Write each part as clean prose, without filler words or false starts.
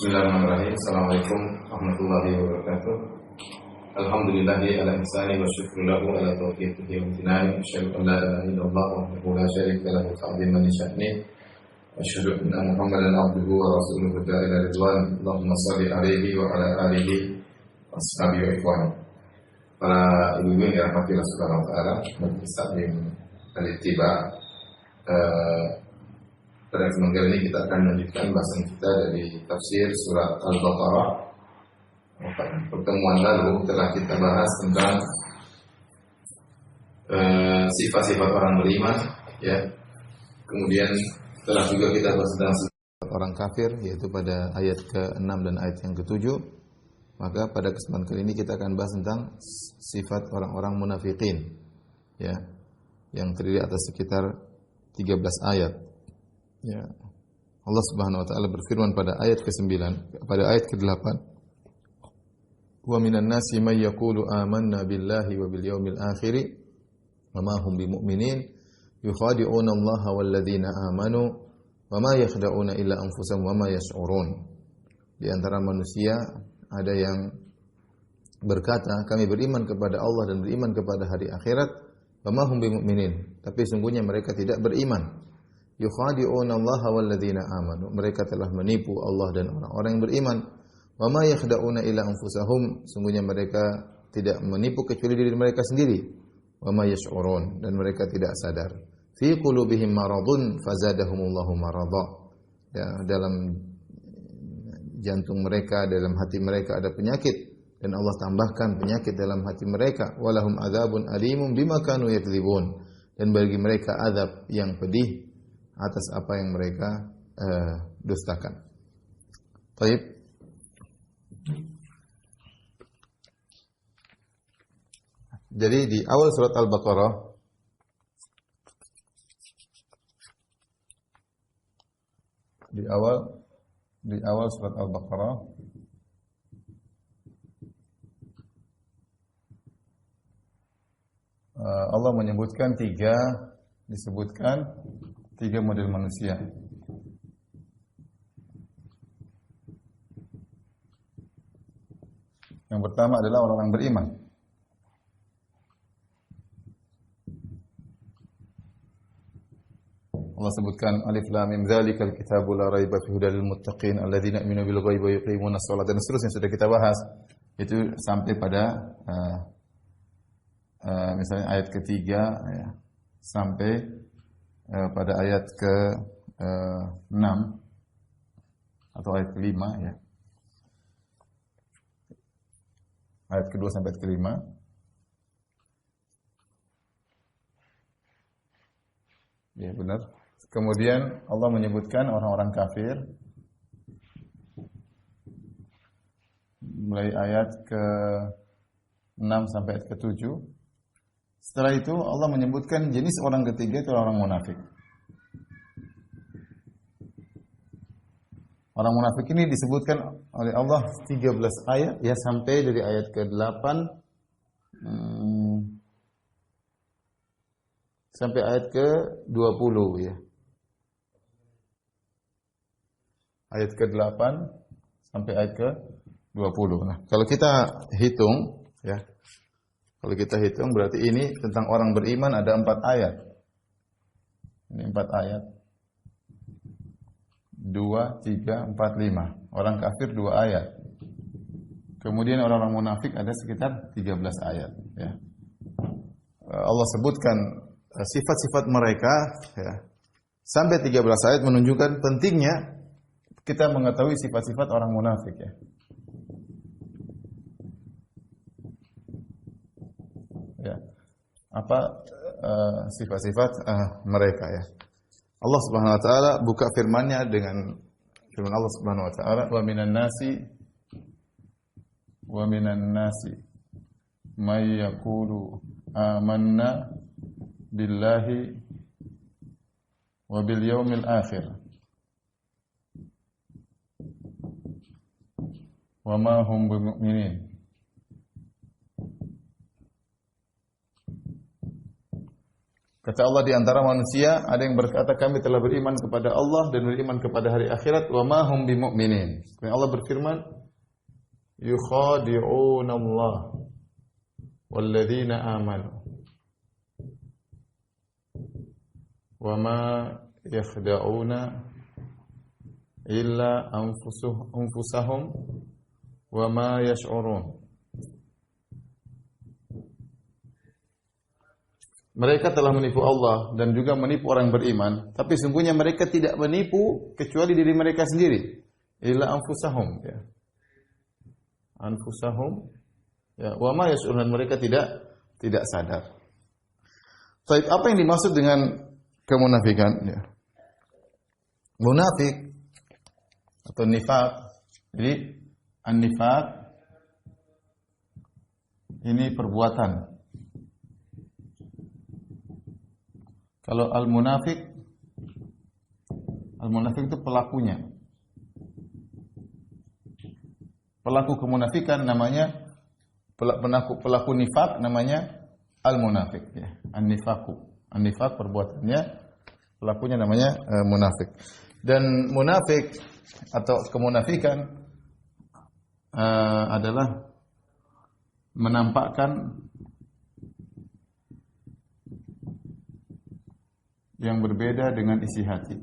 Bismillahirrahmanirrahim. Assalamualaikum warahmatullahi wabarakatuh. Alhamdulillahi ala ihsani wa syukru lahu ala taufiqihi wa imtinani. Asyhadu an la ilaha illallah wahdahu la syarika lahu ta'ziman li sya'ni. Asyhadu anna Muhammadan abduhu wa rasuluhu ila ridwan. Allahumma shalli alaihi wa ala alihi washabihi wa ikhwan. Para ibu-ibu yang dirahmati Allah Subhanahu wa taala, majelis taklim al-ittiba. Pada kesempatan kali ini kita akan melanjutkan bahasan kita dari tafsir surat Al-Baqarah. Pertemuan lalu telah kita bahas tentang sifat-sifat orang beriman, ya. Kemudian telah juga kita bahas tentang sifat orang kafir, yaitu pada ayat ke-6 dan ayat yang ke-7. Maka pada kesempatan kali ini kita akan bahas tentang sifat orang-orang munafikin, ya, yang terdiri atas sekitar 13 ayat. Ya. Allah Subhanahu wa taala berfirman pada ayat ke-9, pada ayat ke-8, "Wa minan nasi may yaqulu amanna billahi wa bil yaumil akhir wa ma hum bimu'minin yukhadi'una Allah wal ladzina amanu wa ma yakhda'una illa anfusahum wa ma yash'urun." Di antara manusia ada yang berkata, kami beriman kepada Allah dan beriman kepada hari akhirat, wa ma hum bimu'minin, tapi sungguhnya mereka tidak beriman. Yukhadi'una Allah wal ladzina amanu, mereka telah menipu Allah dan orang-orang yang beriman. Wa ma yakhda'una illa anfusahum, sungguhnya mereka tidak menipu kecuali diri mereka sendiri. Wa ma yash'urun, dan mereka tidak sadar. Fi qulubihim maradun fazadahumullahu marada, ya, dalam jantung mereka, dalam hati mereka ada penyakit, dan Allah tambahkan penyakit dalam hati mereka. Walahum adzabun alimun bima kanu yakdzibun, dan bagi mereka azab yang pedih atas apa yang mereka dustakan. Baik. Jadi di awal surat Al-Baqarah di awal surat Al-Baqarah Allah menyebutkan tiga model manusia. Yang pertama adalah orang-orang beriman. Allah sebutkan alif lam mim dzalikal kitabu la raiba fihi hudal lil muttaqin alladzina yu'minuna bil ghaibi wa yuqimuna shalah, dan seterusnya sudah kita bahas. Itu sampai pada misalnya ayat ketiga, ya, sampai pada ayat ke-6 atau ayat ke-5, ya. Ayat ke-2 sampai ayat ke-5. Ya, benar. Kemudian Allah menyebutkan orang-orang kafir mulai ayat ke-6 sampai ayat ke-7. Setelah itu Allah menyebutkan jenis orang ketiga, itu orang munafik. Orang munafik ini disebutkan oleh Allah 13 ayat, ya, sampai dari ayat ke-8 sampai ayat ke-20, ya. Ayat ke-8 sampai ayat ke-20. Nah, kalau kita hitung, ya. Kalau kita hitung berarti ini tentang orang beriman ada 4 ayat. Ini 4 ayat. 2, 3, 4, 5. Orang kafir 2 ayat. Kemudian orang-orang munafik ada sekitar 13 ayat, ya. Allah sebutkan sifat-sifat mereka, ya. Sampai 13 ayat menunjukkan pentingnya kita mengetahui sifat-sifat orang munafik, ya. Ya, apa sifat-sifat mereka, ya. Allah Subhanahu wa taala buka firman-Nya dengan firman Allah Subhanahu wa taala, wa minan nasi may yaqulu amanna billahi wa bil yaumil akhir wa ma hum bimu'minin. Kata Allah, di antara manusia ada yang berkata kami telah beriman kepada Allah dan beriman kepada hari akhirat, wa ma hum bimumin. Kemudian Allah berfirman, yukhadi'una Allah walladzina amanu wa ma yakhda'una illa anfusahum wa ma yash'urun. Mereka telah menipu Allah dan juga menipu orang beriman, tapi sungguhnya mereka tidak menipu kecuali diri mereka sendiri. Illa anfusahum, ya. Anfusahum, ya. Wa ma yash'urun, mereka tidak sadar. Baik, apa yang dimaksud dengan kemunafikan? Ya. Munafik atau nifaq. Jadi an-nifaq ini perbuatan. Kalau al-munafik itu pelakunya. Pelaku kemunafikan namanya pelaku nifak namanya al-munafik, ya. An-nifaq perbuatannya, pelakunya namanya munafik. Dan munafik atau kemunafikan adalah menampakkan yang berbeda dengan isi hati.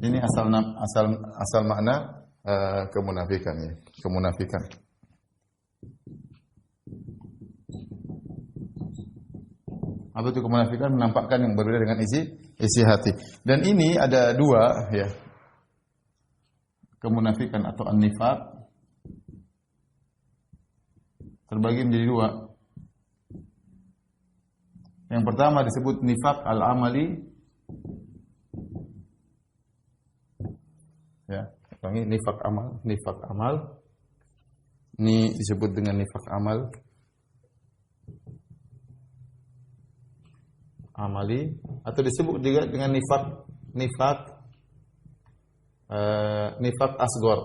Ini asal makna kemunafikan, ya. Kemunafikan. Apa itu kemunafikan? Menampakkan yang berbeda dengan isi hati. Dan ini ada dua, ya. Kemunafikan atau an-nifaq terbagi menjadi dua. Yang pertama disebut nifaq al-amali. Ya, ini nifaq amal. Ini disebut dengan nifaq amal. Amali, atau disebut juga dengan nifaq asghar.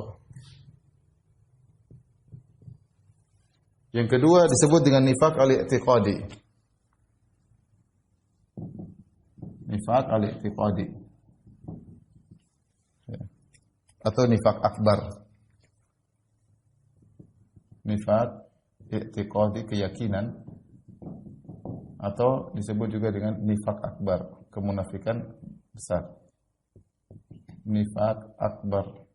Yang kedua disebut dengan nifaq al-i'tiqadi. Nifaq al-i'tiqadi. Atau nifaq akbar. Nifaq i'tiqadi, keyakinan. Atau disebut juga dengan nifaq akbar, kemunafikan besar. Nifaq akbar.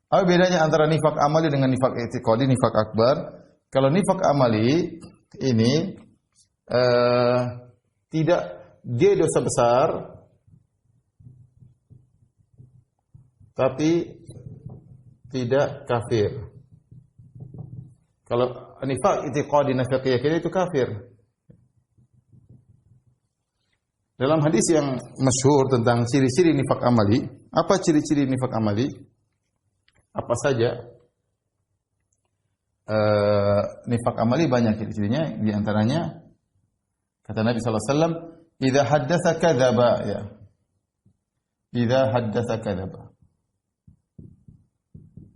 Apa bedanya antara nifaq amali dengan nifaq i'tiqadi, nifaq akbar? Kalau nifaq amali ini tidak, dia dosa besar tapi tidak kafir. Kalau nifaq i'tiqadi, nifaq keyakinan itu kafir. Dalam hadis yang masyhur tentang ciri-ciri nifaq amali, apa ciri-ciri nifaq amali? Apa saja? Nifaq amali banyak ciri-cirinya, di antaranya kata Nabi sallallahu alaihi wasallam, "Idza haddatsa kadzaba," ya. Idza haddatsa kadzaba.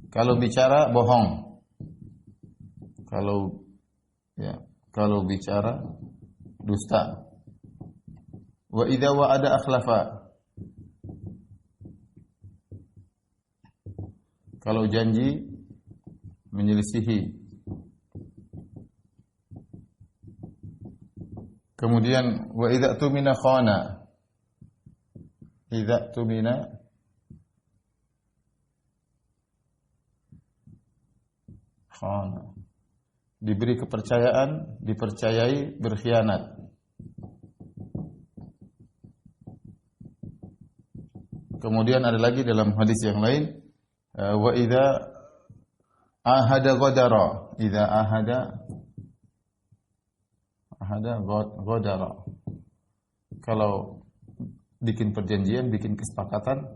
Kalau bicara bohong. Kalau bicara dusta. Wa idza wa'ada akhlafa. Kalau janji menyelisihi. Kemudian wa idza tumina khana. Idza tumina khana. Diberi kepercayaan, dipercayai, berkhianat. Kemudian ada lagi dalam hadis yang lain, wa idza ahada ghadara, idza ahada ghadara. Kalau bikin perjanjian, bikin kesepakatan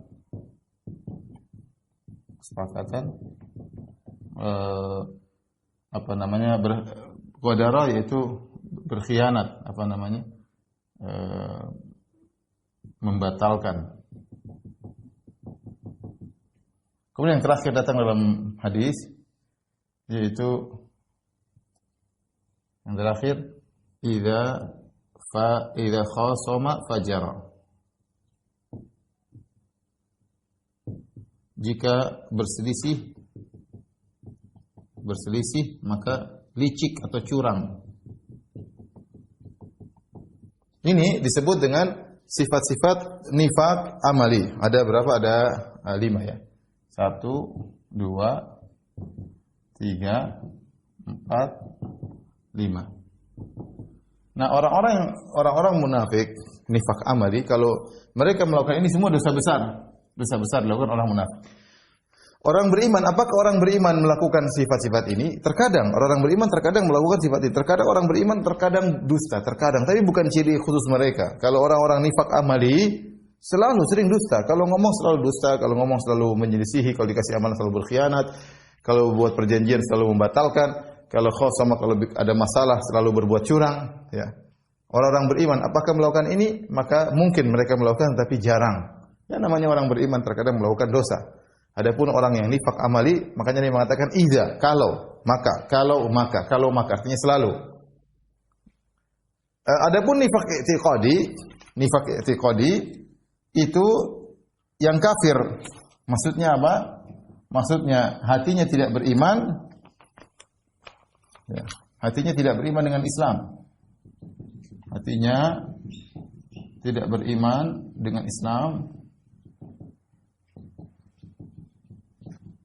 ghadara yaitu berkhianat, membatalkan. Kemudian yang terakhir datang dalam hadis, yaitu yang terakhir, idza khasama fajara. Jika berselisih maka licik atau curang. Ini disebut dengan sifat-sifat nifaq amali. Ada berapa? Ada 5 ya. 1, 2, 3, 4, 5. Nah, orang-orang munafik, nifaq amali, kalau mereka melakukan ini semua dosa besar dilakukan orang munafik. Orang beriman, apakah orang beriman melakukan sifat-sifat ini? Terkadang orang beriman terkadang melakukan sifat ini. Terkadang orang beriman terkadang dusta, tapi bukan ciri khusus mereka. Kalau orang-orang nifaq amali selalu sering dusta. Kalau ngomong selalu dusta, kalau ngomong selalu menyelisihi, kalau dikasih amalan selalu berkhianat, kalau buat perjanjian selalu membatalkan, kalau khosama, kalau ada masalah selalu berbuat curang, ya. Orang-orang beriman apakah melakukan ini? Maka mungkin mereka melakukan, tapi jarang. Ya, namanya orang beriman terkadang melakukan dosa. Adapun orang yang nifaq amali, makanya dia mengatakan idza, kalau maka artinya selalu. Adapun nifaq i'tiqadi itu yang kafir. Maksudnya apa? Maksudnya hatinya tidak beriman. Ya, hatinya tidak beriman dengan Islam. Hatinya tidak beriman dengan Islam.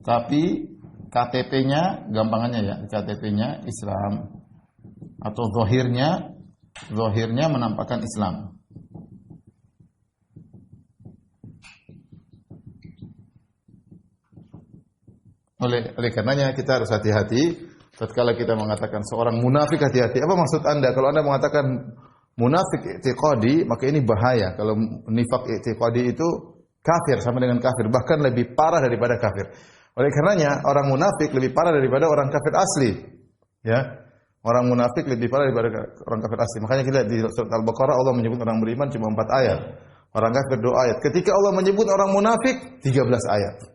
Tapi KTP-nya, gampangannya ya, KTP-nya Islam. Atau zahirnya menampakkan Islam. Oleh karenanya kita harus hati-hati tatkala kita mengatakan seorang munafik, hati-hati. Apa maksud Anda? Kalau Anda mengatakan munafik i'tiqadi, maka ini bahaya. Kalau nifaq i'tiqadi itu kafir, sama dengan kafir, bahkan lebih parah daripada kafir. Oleh karenanya orang munafik lebih parah daripada orang kafir asli. Ya. Orang munafik lebih parah daripada orang kafir asli. Makanya kita di surat Al-Baqarah Allah menyebut orang beriman cuma 4 ayat. Orang kafir 2 ayat. Ketika Allah menyebut orang munafik 13 ayat.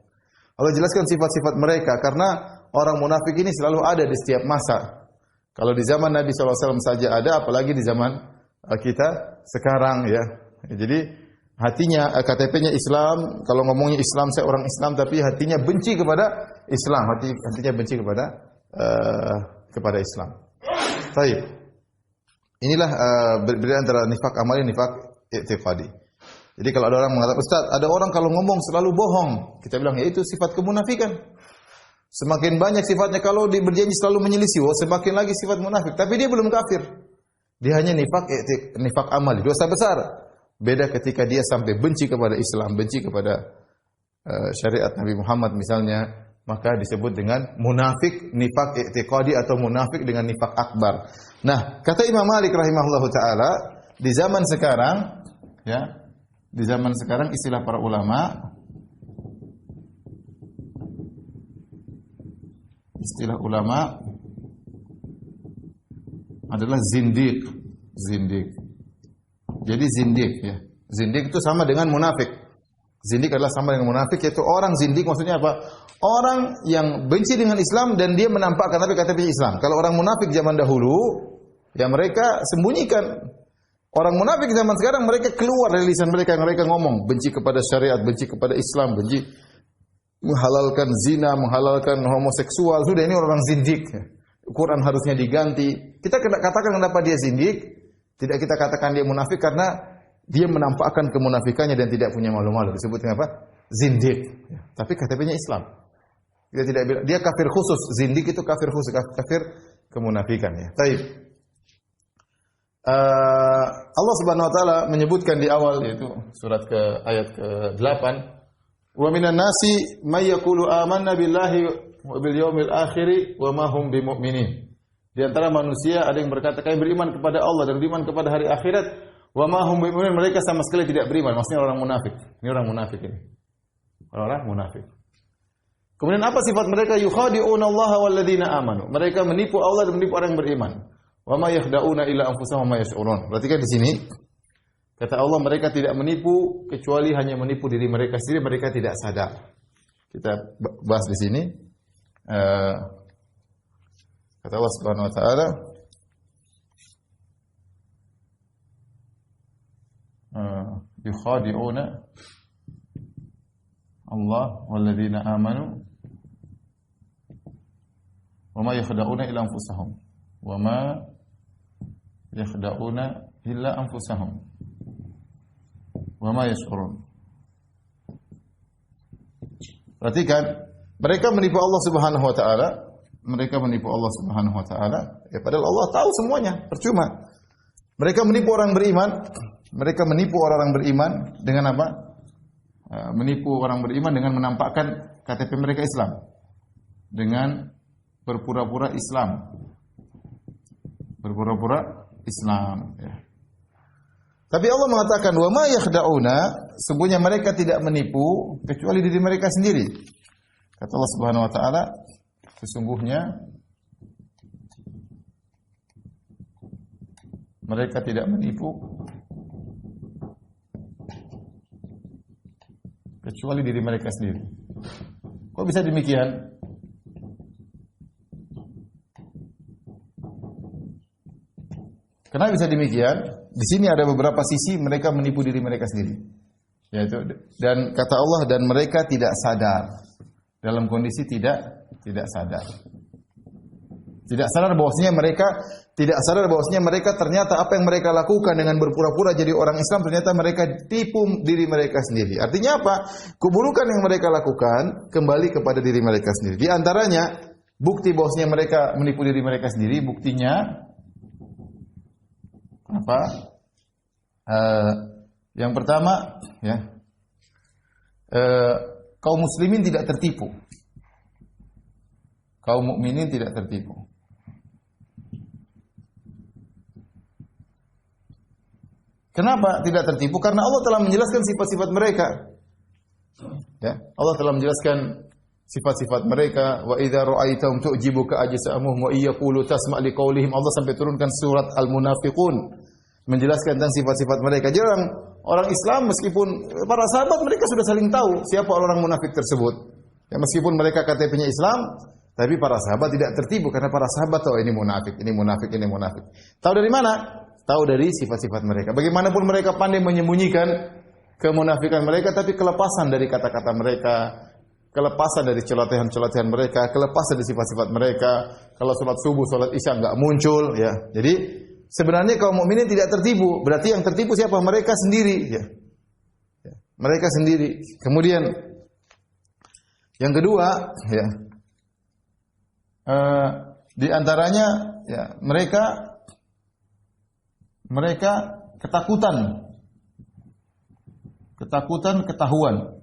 Allah jelaskan sifat-sifat mereka karena orang munafik ini selalu ada di setiap masa. Kalau di zaman Nabi SAW saja ada, apalagi di zaman kita sekarang ya. Jadi hatinya, KTP-nya Islam, kalau ngomongnya Islam, saya orang Islam, tapi hatinya benci kepada Islam, hatinya benci kepada Islam. Baik. Inilah berbeda antara nifaq amali, nifaq i'tiqadi. Jadi kalau ada orang mengatakan, Ustaz, ada orang kalau ngomong selalu bohong, kita bilang ya itu sifat kemunafikan. Semakin banyak sifatnya, kalau dia berjanji selalu menyelisih, semakin lagi sifat munafik. Tapi dia belum kafir. Dia hanya nifaq amali, dosa besar. Beda ketika dia sampai benci kepada Islam, benci kepada syariat Nabi Muhammad misalnya, maka disebut dengan munafik nifaq i'tiqadi atau munafik dengan nifaq akbar. Nah, kata Imam Malik rahimahullahu taala, di zaman sekarang ya, di zaman sekarang istilah para ulama, adalah zindiq. Jadi zindik ya. Zindik itu sama dengan munafik. Zindik adalah sama dengan munafik, yaitu orang zindik maksudnya apa? Orang yang benci dengan Islam dan dia menampakkan tapi KTP Islam. Kalau orang munafik zaman dahulu, ya mereka sembunyikan. Orang munafik zaman sekarang mereka keluar dari lisan mereka, mereka ngomong benci kepada syariat, benci kepada Islam, benci menghalalkan zina, menghalalkan homoseksual. Sudah, ini orang zindik. Quran harusnya diganti. Kita katakan kenapa dia zindik? Tidak kita katakan dia munafik karena dia menampakkan kemunafikannya dan tidak punya malu-malu. Disebutnya apa? Zindik. Ya. Tapi KTP-nya Islam. Kita tidak bilang dia kafir khusus. Zindik itu kafir khusus, kafir kemunafikan ya. Baik. Allah Subhanahu wa taala menyebutkan di awal, yaitu surat ayat ke-8, "Wa minan nasi may yaqulu amanna billahi wa bil yaumil akhir wa ma hum bimumin." Di antara manusia ada yang berkata kami beriman kepada Allah dan beriman kepada hari akhirat, wa ma hum bimumin, mereka sama sekali tidak beriman. Maksudnya orang munafik. Ini orang munafik ini. Orang munafik. Kemudian apa sifat mereka? Yukhadi'una Allah wal ladzina amanu. Mereka menipu Allah dan menipu orang yang beriman. Wa ma yakhda'una illa anfusahum wa ma yash'urun. Perhatikan di sini. Kata Allah, mereka tidak menipu kecuali hanya menipu diri mereka sendiri, mereka tidak sadar. kita bahas di sini. Kata Allah Subhanahu wa taala, yukhadi'una Allah walladzina amanu wa ma yakhda'una illa anfusahum wa ma yakhda'una illa anfusahum wa ma yash'urun. Perhatikan, mereka menipu Allah Subhanahu wa taala, mereka menipu Allah Subhanahu wa taala, ya padahal Allah tahu semuanya, percuma. Mereka menipu orang beriman, mereka menipu orang-orang beriman dengan apa? Menipu orang beriman dengan menampakkan KTP mereka Islam, dengan berpura-pura Islam. Berpura-pura Islam, ya. Tapi Allah mengatakan wa ma yakhda'una, sesungguhnya mereka tidak menipu kecuali diri mereka sendiri. Kata Allah Subhanahu wa taala, sesungguhnya mereka tidak menipu kecuali diri mereka sendiri. Kok bisa demikian? Kenapa bisa demikian? Di sini ada beberapa sisi mereka menipu diri mereka sendiri. Yaitu, dan kata Allah, dan mereka tidak sadar. Dalam kondisi tidak sadar. Tidak sadar bahwasanya mereka ternyata apa yang mereka lakukan dengan berpura-pura jadi orang Islam, ternyata mereka tipu diri mereka sendiri. Artinya apa? Keburukan yang mereka lakukan kembali kepada diri mereka sendiri. Di antaranya bukti bahwasanya mereka menipu diri mereka sendiri, buktinya apa? Yang pertama, ya, kaum muslimin tidak tertipu. Kaum mukminin tidak tertipu. Kenapa tidak tertipu? Karena Allah telah menjelaskan sifat-sifat mereka. Ya, Allah telah menjelaskan sifat-sifat mereka. Wa idza ra'aitahum tu'jibuka ajsamuhum wa iyyaqulu tasma' liqaulihim. Allah sampai turunkan surat Al-Munafiqun menjelaskan tentang sifat-sifat mereka. Jadi orang Islam, meskipun para sahabat mereka sudah saling tahu siapa orang munafik tersebut. Ya, meskipun mereka KTP-nya Islam, tapi para sahabat tidak tertipu karena para sahabat tahu ini munafik, ini munafik, ini munafik. Tahu dari mana? Tahu dari sifat-sifat mereka. Bagaimanapun mereka pandai menyembunyikan kemunafikan mereka, tapi kelepasan dari kata-kata mereka, kelepasan dari celotehan-celotehan mereka, kelepasan dari sifat-sifat mereka. Kalau sholat subuh, sholat isya enggak muncul, ya. Jadi sebenarnya kaum mukminin tidak tertipu. Berarti yang tertipu siapa? Mereka sendiri, ya. Mereka sendiri. Kemudian yang kedua, ya, di antaranya, ya, mereka ketakutan ketahuan.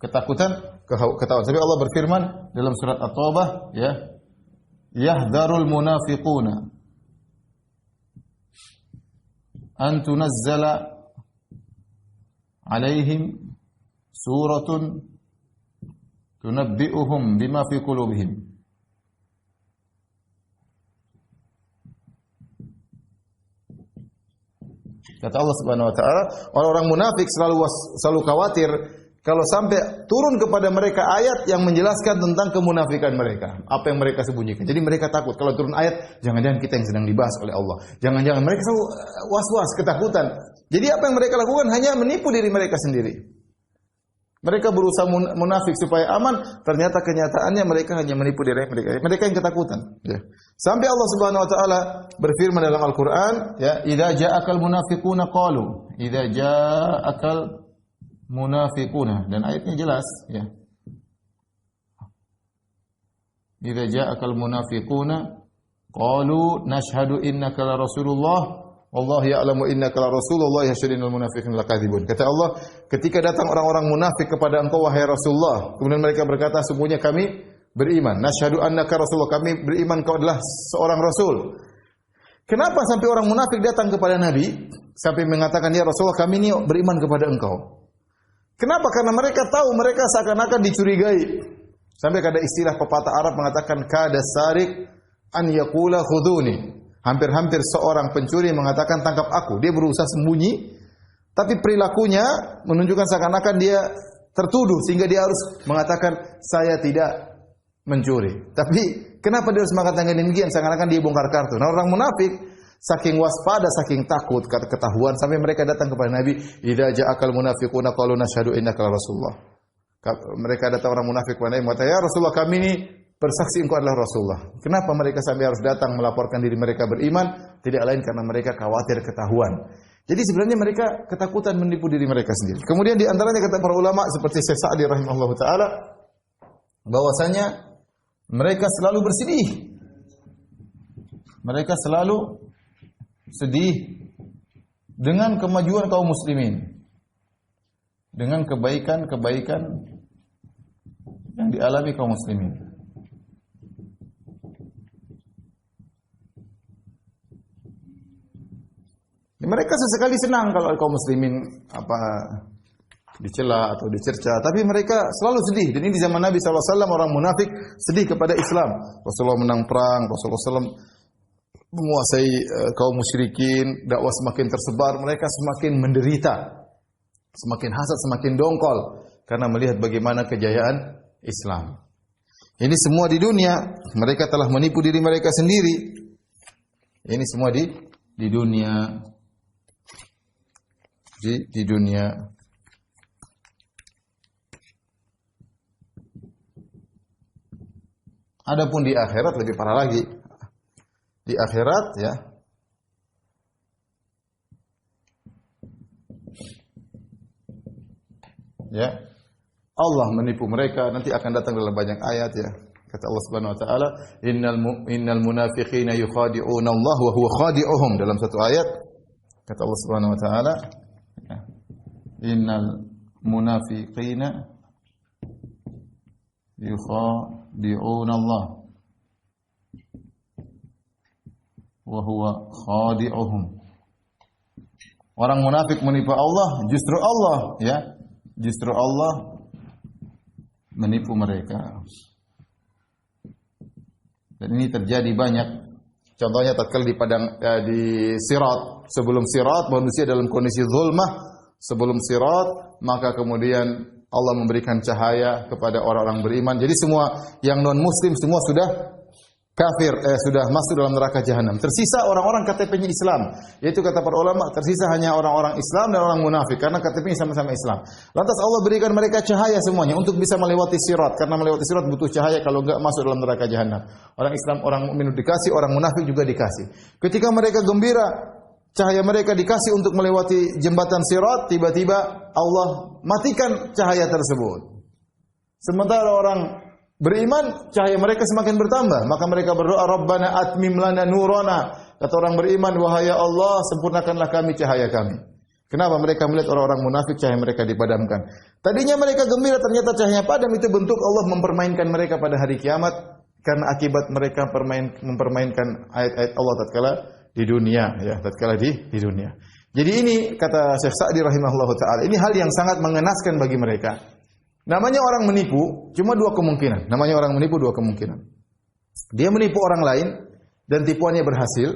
Tapi Allah berfirman dalam surat At-Taubah, ya, yahdharul munafiquna an tunazzala alaihim suratun tunabbi'uhum bima fi qulubihim. Kata Allah Subhanahu wa taala, orang-orang munafik selalu khawatir kalau sampai turun kepada mereka ayat yang menjelaskan tentang kemunafikan mereka, apa yang mereka sembunyikan. Jadi mereka takut kalau turun ayat, jangan-jangan kita yang sedang dibahas oleh Allah. Jangan-jangan mereka selalu was-was, ketakutan. Jadi apa yang mereka lakukan hanya menipu diri mereka sendiri. Mereka berusaha munafik supaya aman, ternyata kenyataannya mereka hanya menipu diri mereka. Mereka yang ketakutan. Ya. Sampai Allah Subhanahu wa taala berfirman dalam Al-Qur'an, ya, idza ja'akal munafiquna qalu, idza ja'akal munafiquna, dan ayatnya jelas, ya. Idza ja'akal munafiquna qalu nashhadu innaka la rasulullah wallahu ya'lamu innaka la rasulullah yashhadu innal munafiqina lakadzibun. Kata Allah, ketika datang orang-orang munafik kepada engkau wahai Rasulullah, kemudian mereka berkata, sungguhnya kami beriman. Nashhadu annaka rasulullah, kami beriman kau adalah seorang rasul. Kenapa sampai orang munafik datang kepada Nabi sampai mengatakan, ya Rasulullah, kami ini beriman kepada engkau? Kenapa? Karena mereka tahu mereka seakan-akan dicurigai. Sampai ada istilah pepatah Arab mengatakan kada sarik an yaqula khuduni. Hampir-hampir seorang pencuri mengatakan tangkap aku. Dia berusaha sembunyi, tapi perilakunya menunjukkan seakan-akan dia tertuduh sehingga dia harus mengatakan saya tidak mencuri. Tapi kenapa dia harus mengatakan demikian? Seakan-akan dia bongkar kartu. Nah, orang munafik saking waspada, saking takut ketahuan sampai mereka datang kepada Nabi, "Idza ja'akal munafiquna qalu nashhadu innaka rasulullah." Mereka datang orang munafik kepada Nabi, mengatakan, "Ya Rasulullah, kami ini bersaksi engkau adalah Rasulullah." Kenapa mereka sampai harus datang melaporkan diri mereka beriman? Tidak lain karena mereka khawatir ketahuan. Jadi sebenarnya mereka ketakutan menipu diri mereka sendiri. Kemudian di antaranya kata para ulama seperti Syekh Sa'di rahimahullahu taala bahwasanya mereka selalu bersedih. Mereka selalu sedih dengan kemajuan kaum muslimin. Dengan kebaikan-kebaikan yang dialami kaum muslimin. Mereka sesekali senang kalau kaum muslimin dicela atau dicerca, tapi mereka selalu sedih. Dan ini di zaman Nabi SAW orang munafik sedih kepada Islam. Rasulullah menang perang, Rasulullah SAW menguasai kaum musyrikin, dakwah semakin tersebar, mereka semakin menderita, semakin hasad, semakin dongkol karena melihat bagaimana kejayaan Islam. Ini semua di dunia, mereka telah menipu diri mereka sendiri. Ini semua di dunia. Di dunia. Adapun di akhirat lebih parah lagi. Di akhirat Allah menipu mereka, nanti akan datang dalam banyak ayat ya. Kata Allah Subhanahu wa taala, innal munafiqina yukhadi'una Allah wa huwa khadi'uhum, dalam satu ayat. Kata Allah Subhanahu wa taala, innal munafiqina yukhadi'una Allah wa huwa khadi'uhum. Orang munafik menipu Allah, justru Allah menipu mereka. Dan ini terjadi banyak. Contohnya tatkala di Sirat, sebelum Sirat manusia dalam kondisi zulmah. Sebelum Sirat, maka kemudian Allah memberikan cahaya kepada orang-orang beriman. Jadi semua yang non-muslim semua sudah kafir, sudah masuk dalam neraka jahanam. Tersisa orang-orang KTP-nya Islam. Yaitu kata para ulama, tersisa hanya orang-orang Islam dan orang munafik karena KTP-nya sama-sama Islam. Lantas Allah berikan mereka cahaya semuanya untuk bisa melewati Sirat, karena melewati Sirat butuh cahaya, kalau enggak masuk dalam neraka jahanam. Orang Islam, orang mukmin dikasih, orang munafik juga dikasih. Ketika mereka gembira cahaya mereka dikasih untuk melewati jembatan Sirat, tiba-tiba Allah matikan cahaya tersebut. Sementara orang beriman, cahaya mereka semakin bertambah. Maka mereka berdoa, Rabbana atmim lana nurana. Kata orang beriman, wahai Allah, sempurnakanlah kami cahaya kami. Kenapa mereka melihat orang-orang munafik cahaya mereka dipadamkan? Tadinya mereka gembira, ternyata cahayanya padam. Itu bentuk Allah mempermainkan mereka pada hari kiamat. Karena akibat mereka mempermainkan ayat-ayat Allah tatkala di dunia, tatkala di dunia. Jadi ini kata Syekh Sa'di rahimahullahu taala, ini hal yang sangat mengenaskan bagi mereka. Namanya orang menipu cuma dua kemungkinan. Dia menipu orang lain dan tipuannya berhasil,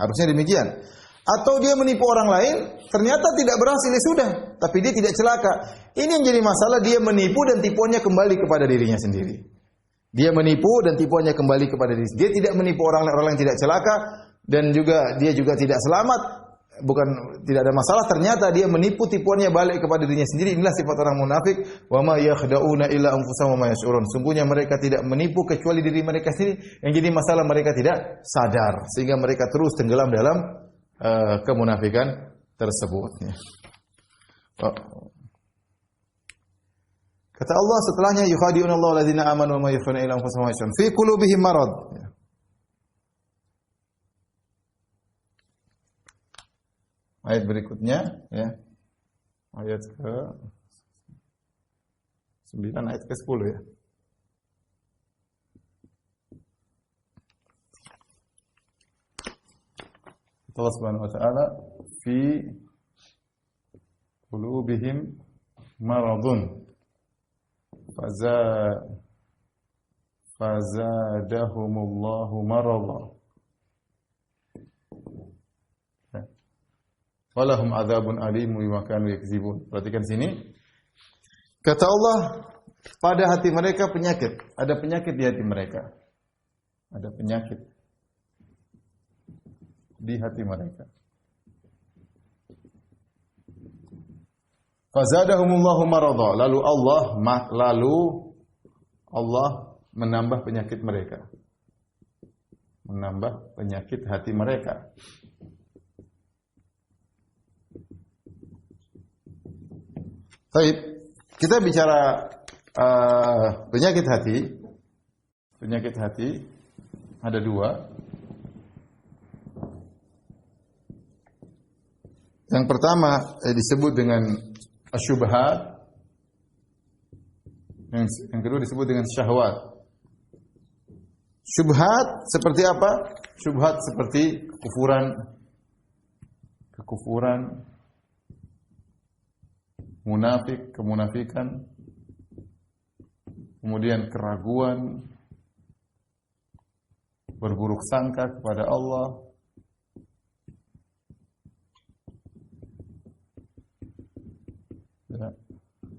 harusnya demikian. Atau dia menipu orang lain, ternyata tidak berhasil, ya sudah, tapi dia tidak celaka. Ini yang jadi masalah, dia menipu dan tipuannya kembali kepada dirinya sendiri. Dia menipu dan tipuannya kembali kepada diri. Dia tidak menipu orang yang tidak celaka, dan dia juga tidak selamat, bukan tidak ada masalah, ternyata dia menipu, tipuannya balik kepada dirinya sendiri. Inilah sifat orang munafik. Wa ma yakhda'una illa anfusahum wa ma yash'urun. Sungguhnya mereka tidak menipu kecuali diri mereka sendiri. Yang jadi masalah mereka tidak sadar, sehingga mereka terus tenggelam dalam kemunafikan tersebut. Kata Allah setelahnya, yukhadi'una Allah alladzina amanu wa ma yakhda'una illa anfusahum wa ma yash'urun. Fi qulubihim marad. Ayat berikutnya, ayat ke-9, ayat ke-10 ya. Allah Subhanahu wa taala, fi qulubihim maradun fazadahumullahu marada. Walahum adzabun alim bima kanu yakzibun. Perhatikan sini. Kata Allah, pada hati mereka penyakit. Ada penyakit di hati mereka. Ada penyakit di hati mereka. Fazadahumullahu maradha. Lalu Allah menambah penyakit mereka. Menambah penyakit hati mereka. Baik, kita bicara penyakit hati. Penyakit hati ada dua. Yang pertama disebut dengan asyubhat. Yang kedua disebut dengan syahwat. Syubhat seperti apa? Syubhat seperti kekufuran, kemunafikan, kemudian keraguan, berburuk sangka kepada Allah, ya.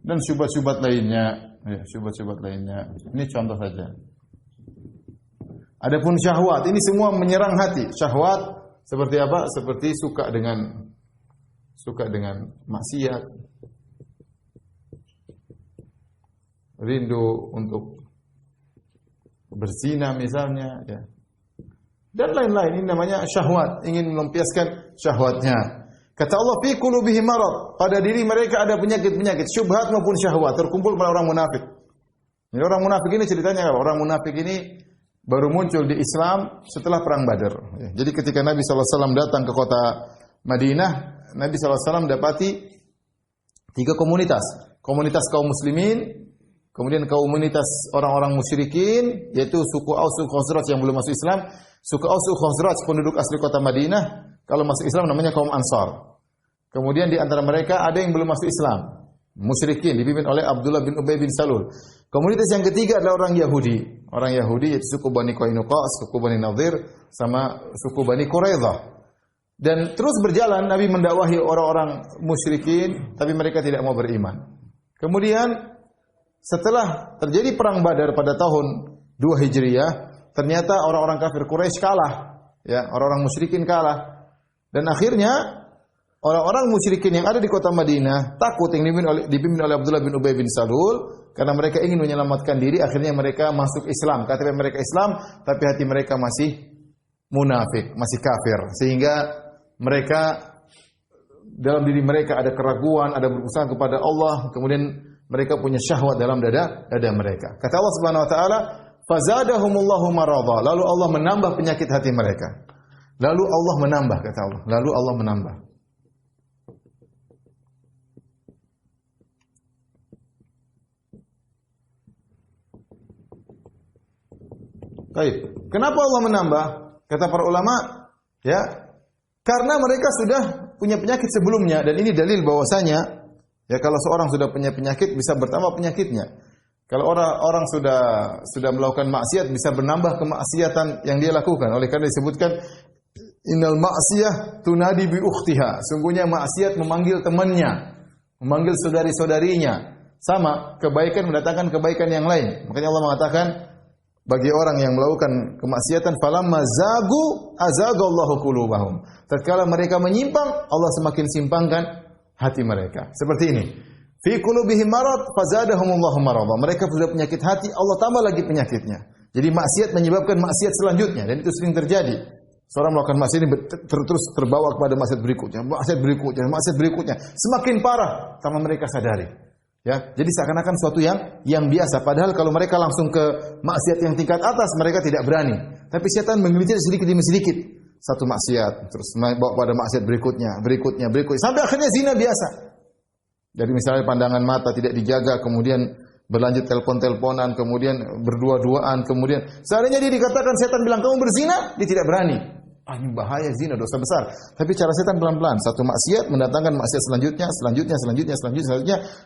Dan syubhat-syubhat lainnya, syubhat-syubhat lainnya. Ini contoh saja. Adapun syahwat, ini semua menyerang hati. Syahwat seperti apa? Seperti suka dengan maksiat, rindu untuk berzina misalnya, ya. Dan lain-lain. Ini namanya syahwat, ingin melampiaskan syahwatnya. Kata Allah, fi qulubihim marad, pada diri mereka ada penyakit-penyakit, syubhat maupun syahwat, terkumpul pada orang munafik. Jadi orang munafik ini ceritanya apa? Orang munafik ini baru muncul di Islam setelah perang Badar. Jadi ketika Nabi SAW datang ke kota Madinah, Nabi SAW dapati 3 komunitas. Komunitas kaum muslimin, kemudian komunitas orang-orang musyrikin, yaitu suku Aus, suku Khazraj yang belum masuk Islam. Suku Aus, suku Khazraj penduduk asli kota Madinah, kalau masuk Islam namanya kaum Ansar. Kemudian di antara mereka ada yang belum masuk Islam, musyrikin dipimpin oleh Abdullah bin Ubay bin Salul. Komunitas yang ketiga adalah orang Yahudi. Orang Yahudi yaitu suku Bani Qainuqa, suku Bani Nadir, sama suku Bani Quraidah. Dan terus berjalan Nabi mendakwahi orang-orang musyrikin, tapi mereka tidak mau beriman. Kemudian setelah terjadi perang Badar pada tahun 2 Hijriah, ternyata orang-orang kafir Quraisy kalah, ya, orang-orang musyrikin kalah. Dan akhirnya orang-orang musyrikin yang ada di kota Madinah takut, yang dipimpin oleh Abdullah bin Ubay bin Salul, karena mereka ingin menyelamatkan diri. Akhirnya mereka masuk Islam. KTP mereka Islam, tapi hati mereka masih munafik, masih kafir. Sehingga mereka, dalam diri mereka ada keraguan, ada berusaha kepada Allah. Kemudian mereka punya syahwat dalam dada mereka. Kata Allah Subhanahu Wa Taala, fazadahumullahu maradha. Lalu Allah menambah penyakit hati mereka. Lalu Allah menambah, kata Allah. Lalu Allah menambah. Baik. Kenapa Allah menambah? Kata para ulama, ya, karena mereka sudah punya penyakit sebelumnya, dan ini dalil bahwasanya, ya, kalau seorang sudah punya penyakit bisa bertambah penyakitnya. Kalau orang sudah melakukan maksiat bisa bertambah kemaksiatan yang dia lakukan. Oleh karena disebutkan innal ma'siyah tunadi bi ukhtiha. Sungguhnya maksiat memanggil temannya, memanggil saudari-saudarinya. Sama, kebaikan mendatangkan kebaikan yang lain. Makanya Allah mengatakan bagi orang yang melakukan kemaksiatan, falamma zagu azagallahu qulubahum. Tatkala mereka menyimpang, Allah semakin simpangkan hati mereka. Seperti ini. Fi qulubihim marad fazadahumullahu maradha. Mereka sudah penyakit hati, Allah tambah lagi penyakitnya. Jadi maksiat menyebabkan maksiat selanjutnya, dan itu sering terjadi. Seorang melakukan maksiat ini terus terbawa kepada maksiat berikutnya. Semakin parah karena mereka sadari. Ya, jadi seakan-akan suatu yang biasa. Padahal kalau mereka langsung ke maksiat yang tingkat atas, mereka tidak berani. Tapi setan menggelincir sedikit demi sedikit. Satu maksiat, terus bawa pada maksiat berikutnya, sampai akhirnya zina biasa. Dari misalnya pandangan mata tidak dijaga, kemudian berlanjut telepon-teleponan, kemudian berdua-duaan, kemudian seandainya dia dikatakan setan bilang kamu berzina, dia tidak berani. Ini bahaya, zina dosa besar. Tapi cara setan pelan-pelan, satu maksiat mendatangkan maksiat selanjutnya,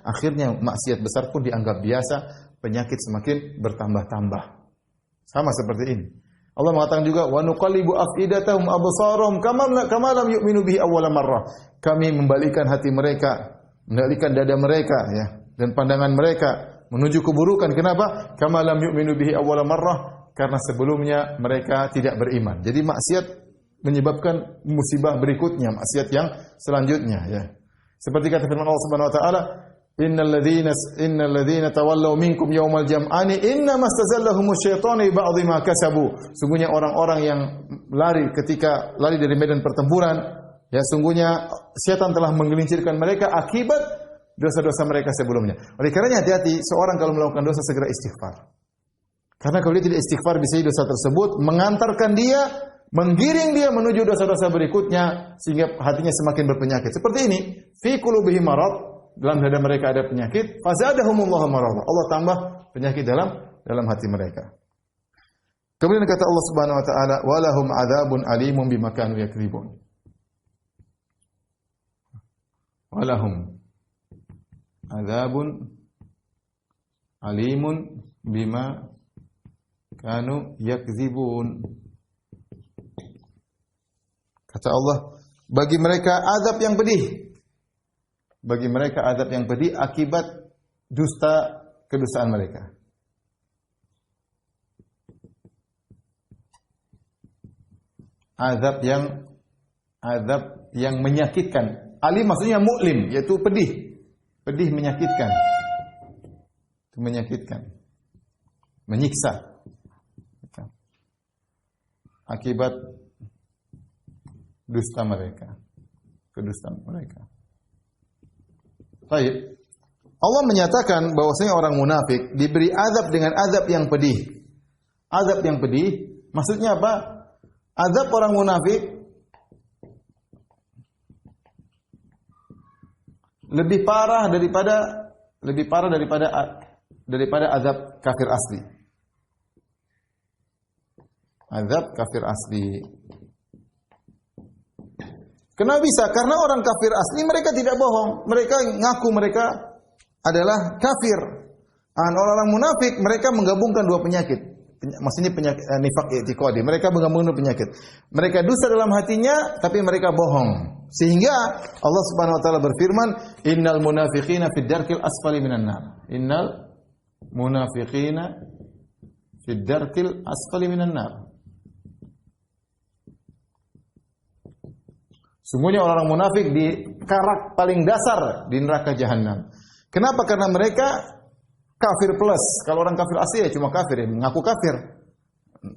akhirnya maksiat besar pun dianggap biasa, penyakit semakin bertambah-tambah. Sama seperti ini. Allah mengatakan juga wa nuqallibu afidatahum absarahum kama lam yu'minu bihi awwala marrah. Kami membalikkan hati mereka, mengendalikan dada mereka, ya, dan pandangan mereka menuju keburukan. Kenapa? Kama lam yu'minu bihi awwala marrah, karena sebelumnya mereka tidak beriman. Jadi maksiat menyebabkan musibah berikutnya, maksiat yang selanjutnya ya. Seperti kata firman Allah Subhanahu wa taala, innal ladzina tawallaw minkum yaumal jam'ani innama stazallahum asyaitanu bi ba'dhi ma kasabu. Sungguhnya orang-orang yang lari ketika lari dari medan pertempuran, ya sungguhnya setan telah menggelincirkan mereka akibat dosa-dosa mereka sebelumnya. Oleh karenanya hati-hati seorang kalau melakukan dosa segera istighfar. Karena kalau dia tidak istighfar bisa dosa tersebut mengantarkan dia, menggiring dia menuju dosa-dosa berikutnya sehingga hatinya semakin berpenyakit. Seperti ini, fi qulubihim marad, dalam dada mereka ada penyakit, fazadahumullahu marad. Allah tambah penyakit dalam hati mereka. Kemudian kata Allah Subhanahu wa taala, walahum adzabun alimun bima kanu yakdzibun. Walahum adzabun alimun bima kanu yakdzibun. Kata Allah, bagi mereka azab yang pedih. Bagi mereka azab yang pedih akibat kedustaan mereka. Azab yang menyakitkan. Alim maksudnya mu'lim, yaitu pedih. Pedih menyakitkan. Itu menyakitkan. Menyiksa. Akibat dusta mereka. Kedustaan mereka. Baik. Allah menyatakan bahwasanya orang munafik diberi azab dengan azab yang pedih. Azab yang pedih maksudnya apa? Azab orang munafik lebih parah daripada azab kafir asli. Azab kafir asli. Kenapa bisa? Karena orang kafir asli mereka tidak bohong. Mereka ngaku mereka adalah kafir. Orang-orang munafik mereka menggabungkan dua penyakit. Maksudnya penyakit nifaq i'tiqadi. Mereka menggabungkan dua penyakit. Mereka dusta dalam hatinya tapi mereka bohong. Sehingga Allah Subhanahu wa taala berfirman, "Innal munafiqina fid darkil asfali minan nar." Innal munafiqina fid darkil asfali minan nar. Sungguhnya orang-orang munafik di karak paling dasar di neraka jahanam. Kenapa? Karena mereka kafir plus. Kalau orang kafir asli ya cuma kafir, ya, mengaku kafir.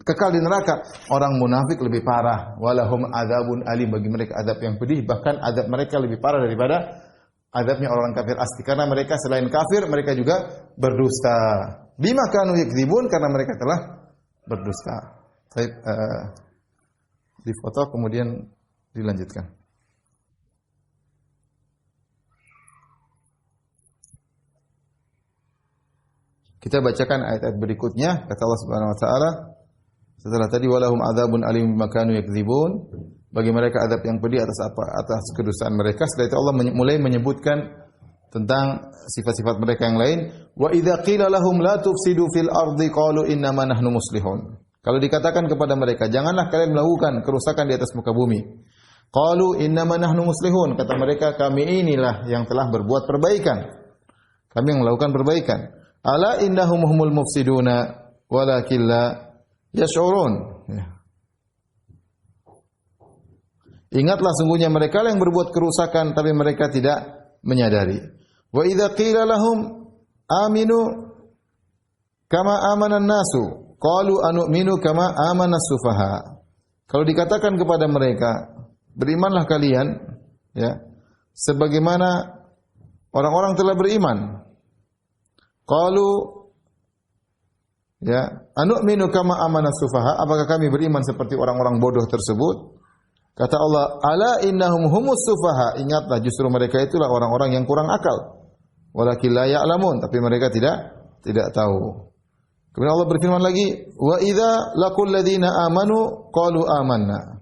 Kekal di neraka. Orang munafik lebih parah. Walahum adzabun alim, bagi mereka azab yang pedih, bahkan azab mereka lebih parah daripada azabnya orang kafir asli. Karena mereka selain kafir, mereka juga berdusta. Bima kanu yakdzibun, karena mereka telah berdusta. Baik, difoto kemudian dilanjutkan. Kita bacakan ayat-ayat berikutnya. Kata Allah Subhanahu wa taala, setelah tadi walahum adzabun alim bima kanu yakdzibun, bagi mereka azab yang pedih atas kedustaan mereka. Setelah itu Allah mulai menyebutkan tentang sifat-sifat mereka yang lain. Wa idza qila lahum la tufsidu fil ardi qalu innama nahnu muslihun. Kalau dikatakan kepada mereka, janganlah kalian melakukan kerusakan di atas muka bumi. Qalu innama nahnu muslihun, kata mereka, kami inilah yang telah berbuat perbaikan. Kami yang melakukan perbaikan. Ala innahum humul mufsiduna walakin la yash'urun. Ingatlah sungguhnya mereka yang berbuat kerusakan tapi mereka tidak menyadari. Wa idza qila lahum aminu kama amana an-nasu qalu anu'minu kama amana as-sufaha. Kalau dikatakan kepada mereka, berimanlah kalian ya sebagaimana orang-orang telah beriman. Qalu ya, anu'minu kama amana sufaha, apakah kami beriman seperti orang-orang bodoh tersebut? Kata Allah, ala innahum humus sufaha, ingatlah justru mereka itulah orang-orang yang kurang akal. Walakin la ya'lamun, tapi mereka tidak tahu. Kemudian Allah berfirman lagi, wa idza laqul ladzina amanu qalu amanna.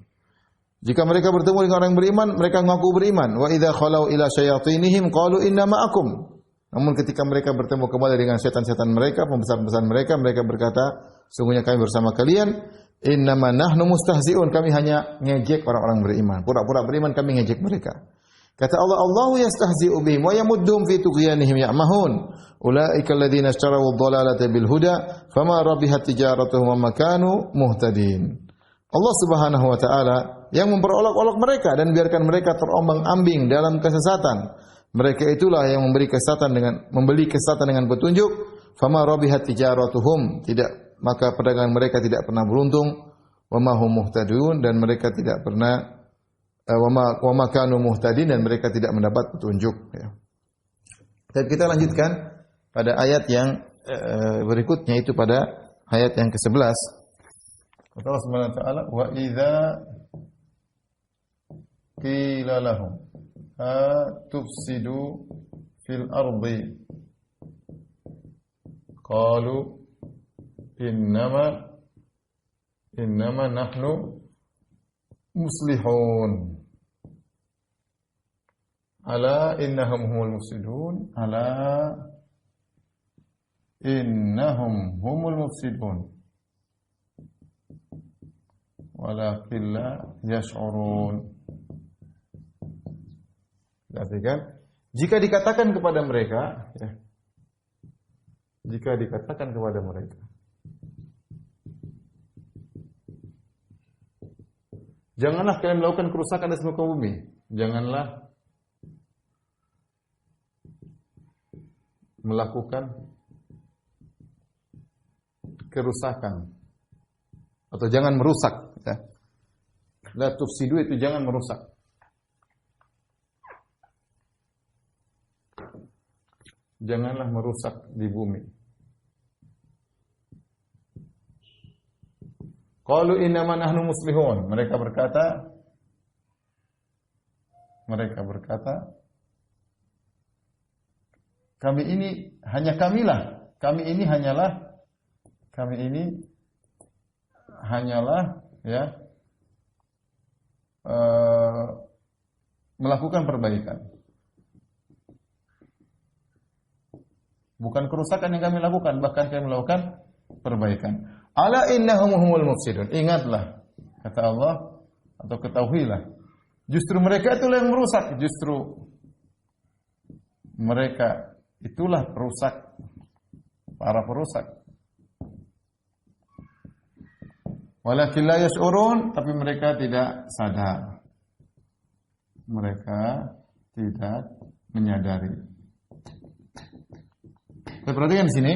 Jika mereka bertemu dengan orang yang beriman, mereka mengaku beriman. Wa idza khalau ila syayatinihim qalu inna ma'akum. Namun ketika mereka bertemu kembali dengan setan-setan mereka, pembesar-pembesar mereka, mereka berkata, sungguhnya kami bersama kalian, innama nahnu mustahzi'un, kami hanya ngejek orang-orang beriman. Pura-pura beriman, kami ngejek mereka. Kata Allah, Allahu yastahzi'u bihim wa yamudduhum fi tughyanihim ya'mahun. Ulaika alladziina ishtaraw ad-dhalalata bil huda fama rabihat tijaratuhum wa ma kanu muhtadin. Allah Subhanahu wa taala yang memperolok-olok mereka dan biarkan mereka terombang-ambing dalam kesesatan. Mereka itulah yang membeli kesesatan dengan petunjuk. Fama rabihat tijaratuhum, tidak, maka perdagangan mereka tidak pernah beruntung. Wa ma hum muhtadun, dan mereka tidak pernah wa ma kanu muhtadin, dan mereka tidak mendapat petunjuk, ya. Dan kita lanjutkan pada ayat yang berikutnya, itu pada ayat yang ke-11. Kata Allah Subhanahu wa taala, wa idza qila lahum tufsidu fil ardi qalu innama nahnu muslihun. Ala innahum humul mufsidun. Ala innahum humul mufsidun. Walakin la yash'urun. Perhatikan, jika dikatakan kepada mereka, ya, jika dikatakan kepada mereka, janganlah kalian melakukan kerusakan di muka bumi. Janganlah melakukan kerusakan, atau jangan merusak, ya. La tufsidu itu jangan merusak. Janganlah merusak di bumi. Qalu innama nahnu muslihun. Mereka berkata, kami ini hanyalah ya melakukan perbaikan. Bukan kerusakan yang kami lakukan, bahkan kami melakukan perbaikan. Ala innahum humul mufsidun. Ingatlah, kata Allah, atau ketahuilah, justru mereka itulah yang merusak. Justru mereka itulah perusak, para perusak. Walakin la yash'urun, tapi mereka tidak sadar. Mereka tidak menyadari. Kita perhatikan di sini.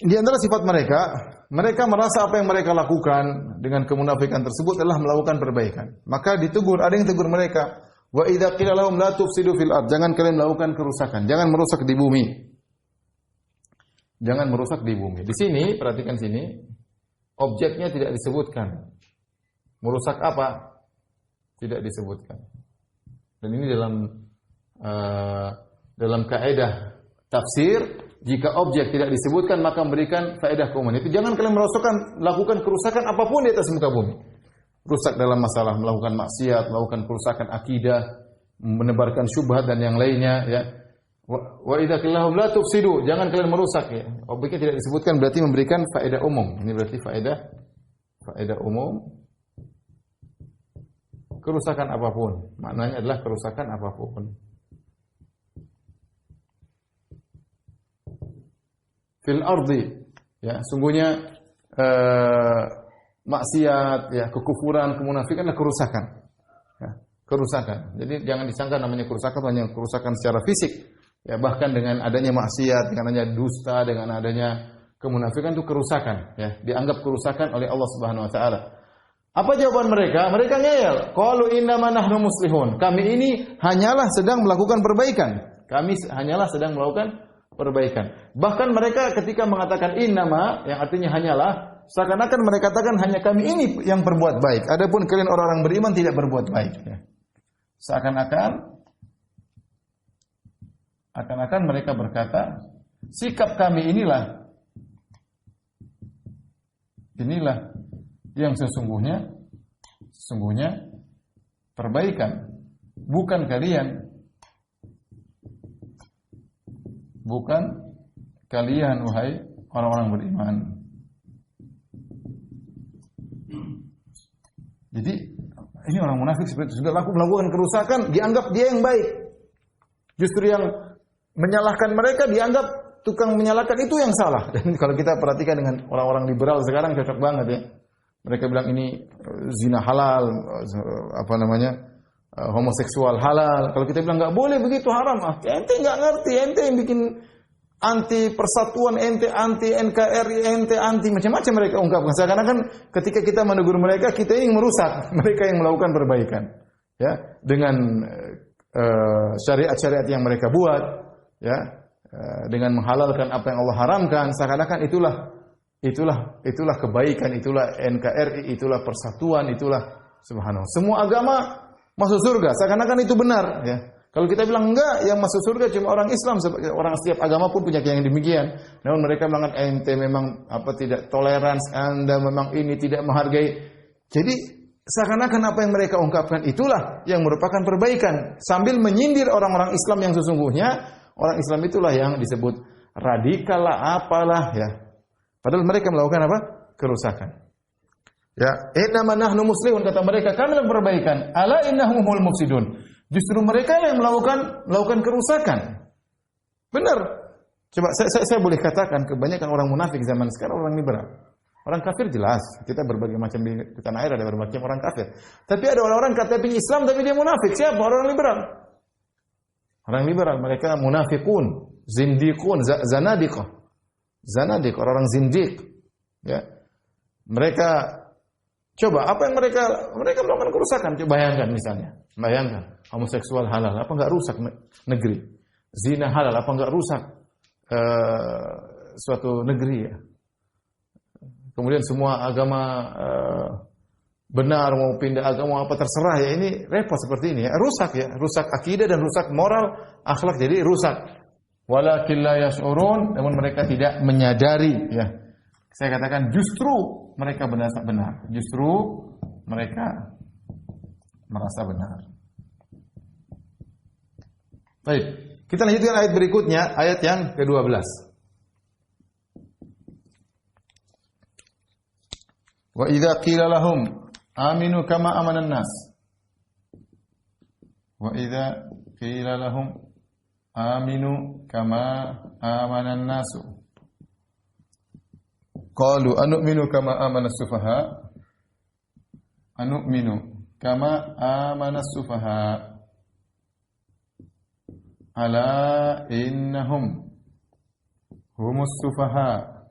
Di antara sifat mereka, mereka merasa apa yang mereka lakukan dengan kemunafikan tersebut adalah melakukan perbaikan. Maka ditegur, ada yang tegur mereka, wa idza qila lahum la tufsidu fil ard, jangan kalian melakukan kerusakan, jangan merusak di bumi. Jangan merusak di bumi. Di sini, perhatikan sini, objeknya tidak disebutkan. Merusak apa? Tidak disebutkan. Dan ini dalam kaidah tafsir, jika objek tidak disebutkan maka memberikan faedah keumuman. Itu jangan kalian lakukan kerusakan apapun di atas muka bumi. Rusak dalam masalah melakukan maksiat, melakukan kerusakan akidah, menebarkan syubhat dan yang lainnya, ya. Wa idza qila lahum la tufsidu, jangan kalian merusak, ya. Objeknya tidak disebutkan berarti memberikan faedah umum. Ini berarti faedah umum. Kerusakan apapun, maknanya adalah kerusakan apapun. Fil ardi, ya, sungguhnya maksiat, ya, kekufuran, kemunafikan adalah kerusakan. Ya, kerusakan. Jadi jangan disangka namanya kerusakan hanya kerusakan secara fisik. Ya, bahkan dengan adanya maksiat, dengan adanya dusta, dengan adanya kemunafikan itu kerusakan, ya, dianggap kerusakan oleh Allah Subhanahu wa taala. Apa jawaban mereka? Mereka ngeyel. Qalu innama nahnu muslihun. Kami ini hanyalah sedang melakukan perbaikan. Kami hanyalah sedang melakukan perbaikan. Bahkan mereka ketika mengatakan innama, yang artinya hanyalah, seakan-akan mereka katakan hanya kami ini yang berbuat baik. Adapun kalian orang-orang beriman tidak berbuat baik. Ya. Seakan-akan mereka berkata, sikap kami inilah yang sesungguhnya perbaikan, bukan kalian. Bukan kalian, wahai orang-orang beriman. Jadi ini orang munafik seperti itu, sudah melakukan kerusakan, dianggap dia yang baik. Justru yang menyalahkan mereka dianggap tukang menyalahkan itu yang salah. Dan kalau kita perhatikan dengan orang-orang liberal sekarang cocok banget ya. Mereka bilang ini zina halal, homoseksual halal. Kalau kita bilang nggak boleh begitu, haram. Ente nggak ngerti, ente yang bikin anti persatuan, ente anti NKRI, ente anti macam-macam mereka ungkapkan. Karena kan ketika kita menegur mereka, kita yang merusak, mereka yang melakukan perbaikan. Ya, dengan syariat-syariat yang mereka buat, ya, dengan menghalalkan apa yang Allah haramkan, seakan-akan itulah kebaikan, itulah NKRI, itulah persatuan, itulah subhanallah. Semua agama masuk surga, seakan-akan itu benar, ya. Kalau kita bilang enggak, yang masuk surga cuma orang Islam, orang setiap agama pun punya yang demikian. Namun mereka bilang ente memang tidak toleran, Anda memang ini tidak menghargai. Jadi seakan-akan apa yang mereka ungkapkan itulah yang merupakan perbaikan, sambil menyindir orang-orang Islam yang sesungguhnya orang Islam itulah yang disebut radikal lah, apalah ya. Padahal mereka melakukan apa? Kerusakan. Ya, innama nahnu muslihun, kata mereka, kami melakukan perbaikan. Ala innahumul mufsidun. Justru mereka yang melakukan kerusakan. Benar. Coba saya boleh katakan kebanyakan orang munafik zaman sekarang orang liberal. Orang kafir jelas, kita berbagai macam di tanah air ada berbagai macam orang kafir. Tapi ada orang-orang KTP Islam tapi dia munafik. Siapa? Orang liberal. Orang liberal mereka munafikun, zindiqun, zanadiqah. Zanadik, orang zindiq. Ya. Mereka coba apa yang mereka melakukan kerusakan. Coba bayangkan misalnya. Bayangkan, homoseksual halal, apa enggak rusak negeri? Zina halal, apa enggak rusak suatu negeri ya? Kemudian semua agama benar, mau pindah agama apa terserah ya, ini repot seperti ini ya. Rusak ya, rusak akidah dan rusak moral, akhlak, jadi rusak. Walakin la yash'urun, namun mereka tidak menyadari ya. Saya katakan justru mereka benar. Justru mereka merasa benar. Baik, kita lanjutkan ayat berikutnya, ayat yang ke-12. Wa idza qila lahum aminu kama amanan nas. Wa idza qila lahum aminu kama amanan nasu. Qalu anu'minu kama amana as-sufaha. Anu'minu kama amana as-sufaha. Ala innahum humus sufaha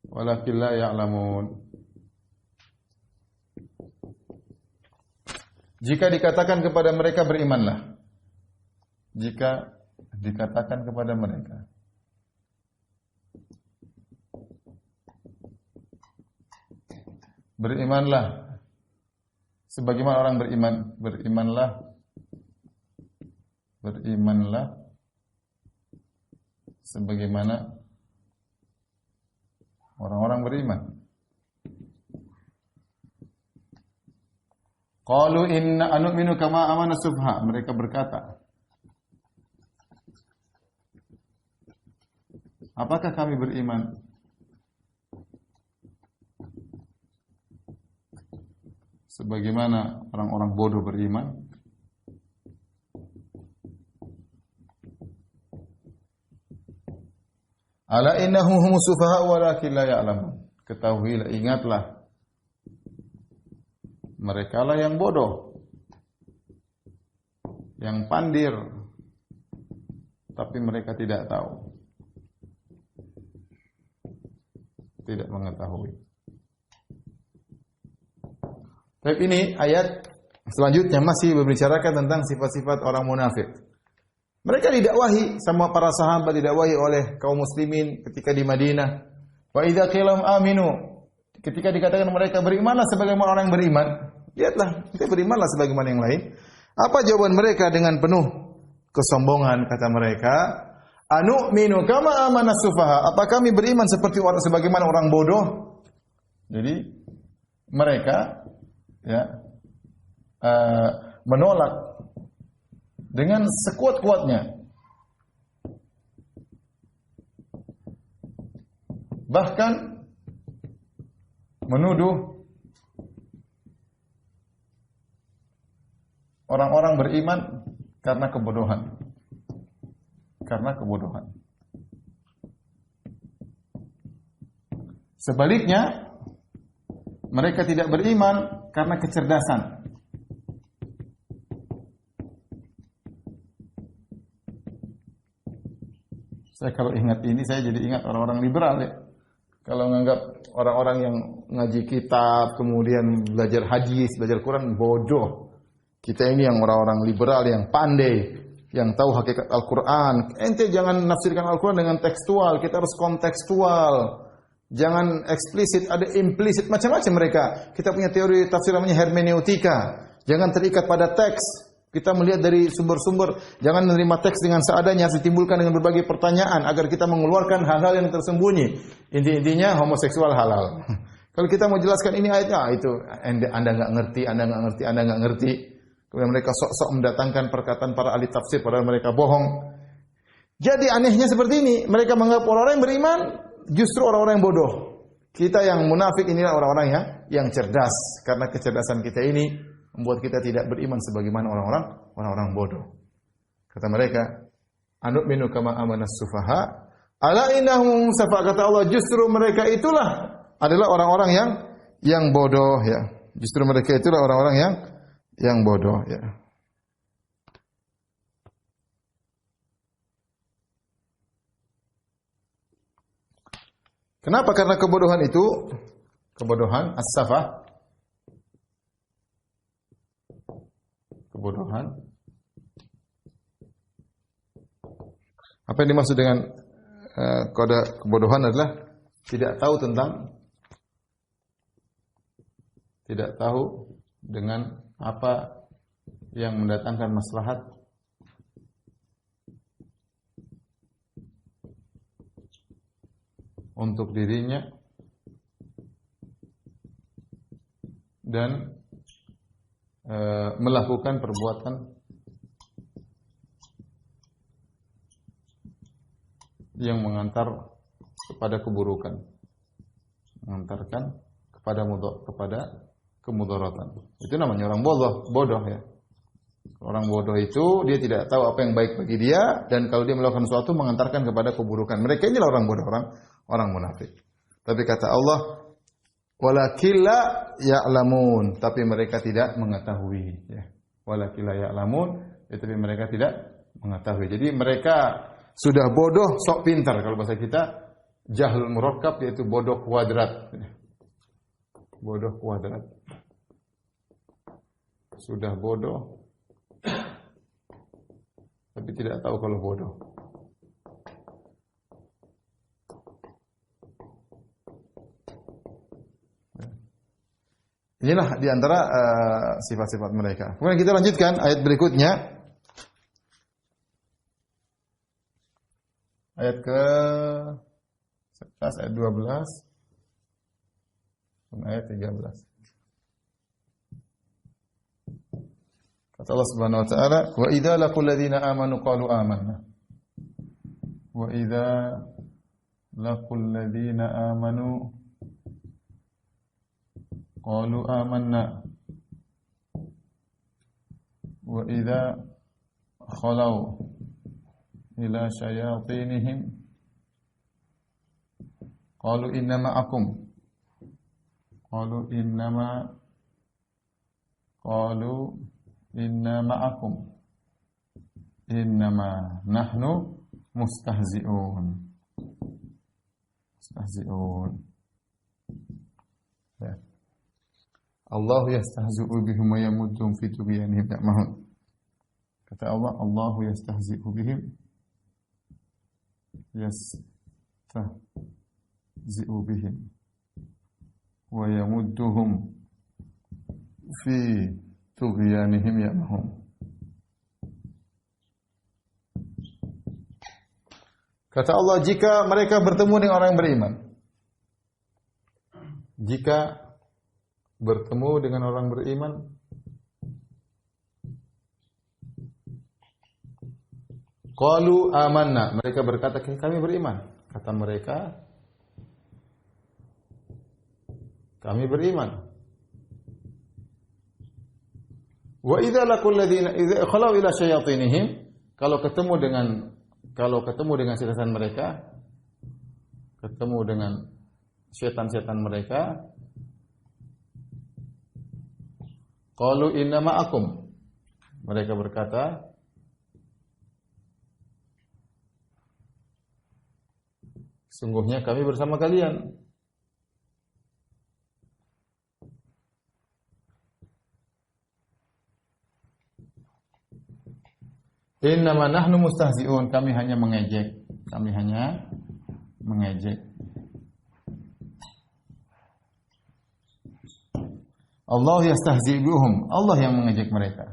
walakin la ya'lamun. Jika dikatakan kepada mereka berimanlah. Jika dikatakan kepada mereka berimanlah sebagaimana orang beriman, berimanlah sebagaimana orang-orang beriman. Qalu inna anu'minu kama amana subha. Mereka berkata, apakah kami beriman sebagaimana orang-orang bodoh beriman? Ala innahum humus sufaha walakin la ya'lamun. Ketahuilah, ingatlah, merekalah yang bodoh, yang pandir, tapi mereka tidak tahu, tidak mengetahui. Tapi ini ayat selanjutnya masih membicarakan tentang sifat-sifat orang munafik. Mereka didakwahi sama para sahabat, didakwahi oleh kaum muslimin ketika di Madinah. Wa idza qila aminu, ketika dikatakan mereka berimanlah sebagaimana orang yang beriman, lihatlah, kita berimanlah sebagaimana yang lain. Apa jawaban mereka dengan penuh kesombongan? Kata mereka, anu'minu kama amana sufaha. Apa kami beriman seperti orang sebagaimana orang bodoh? Jadi mereka menolak dengan sekuat-kuatnya. Bahkan menuduh orang-orang beriman karena kebodohan. Karena kebodohan. Sebaliknya, mereka tidak beriman karena kecerdasan. Saya kalau ingat ini, saya jadi ingat orang-orang liberal ya. Kalau menganggap orang-orang yang ngaji kitab, kemudian belajar hadis, belajar Quran, bodoh. Kita ini yang orang-orang liberal, yang pandai, yang tahu hakikat Al-Quran. Ente jangan nafsirkan Al-Quran dengan tekstual, kita harus kontekstual. Jangan eksplisit, ada implisit, macam-macam mereka. Kita punya teori tafsir namanya hermeneutika. Jangan terikat pada teks. Kita melihat dari sumber-sumber, jangan menerima teks dengan seadanya, harus ditimbulkan dengan berbagai pertanyaan agar kita mengeluarkan hal-hal yang tersembunyi. Intinya homoseksual halal. Kalau kita mau jelaskan ini ayatnya, itu Anda nggak ngerti, Anda nggak ngerti, Anda nggak ngerti. Kemudian mereka sok-sok mendatangkan perkataan para ahli tafsir padahal mereka bohong. Jadi anehnya seperti ini, mereka menganggap orang-orang yang beriman justru orang-orang yang bodoh. Kita yang munafik inilah orang-orang yang cerdas, karena kecerdasan kita ini membuat kita tidak beriman sebagaimana orang-orang bodoh. Kata mereka, anu'minu kama amanas sufaha, ala innahum safa, kata Allah, justru mereka itulah adalah orang-orang yang bodoh ya. Justru mereka itulah orang-orang yang bodoh ya. Kenapa? Karena kebodohan itu, kebodohan as-safah, kebodohan. Apa yang dimaksud dengan kode kebodohan adalah tidak tahu dengan apa yang mendatangkan maslahat untuk dirinya dan melakukan perbuatan yang mengantar kepada keburukan, mengantarkan kepada kemudaratan. Itu namanya orang bodoh ya. Orang bodoh itu dia tidak tahu apa yang baik bagi dia, dan kalau dia melakukan sesuatu mengantarkan kepada keburukan. Mereka inilah orang bodoh, orang munafik. Tapi kata Allah, walakilla ya'lamun, tapi mereka tidak mengetahui ya. Walakilla ya'lamun, ya, tapi mereka tidak mengetahui. Jadi mereka sudah bodoh sok pintar, kalau bahasa kita jahlul murakkab, yaitu bodoh kuadrat. Bodoh kuadrat. Sudah bodoh tapi tidak tahu kalau bodoh. Inilah di antara sifat-sifat mereka. Kemudian kita lanjutkan ayat berikutnya. Ayat ke-11, ayat 12 dan ayat 13. Kata Allah Subhanahu wa taala, "Wa idza laqul ladzina amanu qalu amanna." Wa idza laqul ladzina amanu qalu amanna. Wa idza khalau ila syayatinihim qalu inna ma'akum. Qalu inna ma'akum innama nahnu mustahzi'un. Ya. Allah yastahzi'u bihim wa yamudduhum fi tughyanihim ya'mahun. Kata Allah, Allahu yastahzi'u bihim, yastahzi'u bihim wa yamudduhum fi tughyanihim ya'mahun. Kata Allah, jika mereka bertemu dengan orang yang beriman, jika bertemu dengan orang beriman, qalu amanna, mereka berkata kami beriman. Kata mereka, kami beriman. Wa idza laqul ladzina idza khalau ila syayatinihim, kalau ketemu dengan setan mereka, ketemu dengan setan-setan mereka, qalu inna ma'akum. Mereka berkata, sungguhnya kami bersama kalian. Innama nahnu mustahzi'un, kami hanya mengejek. Allah yastahzi' bihum, Allah yang mengejek mereka.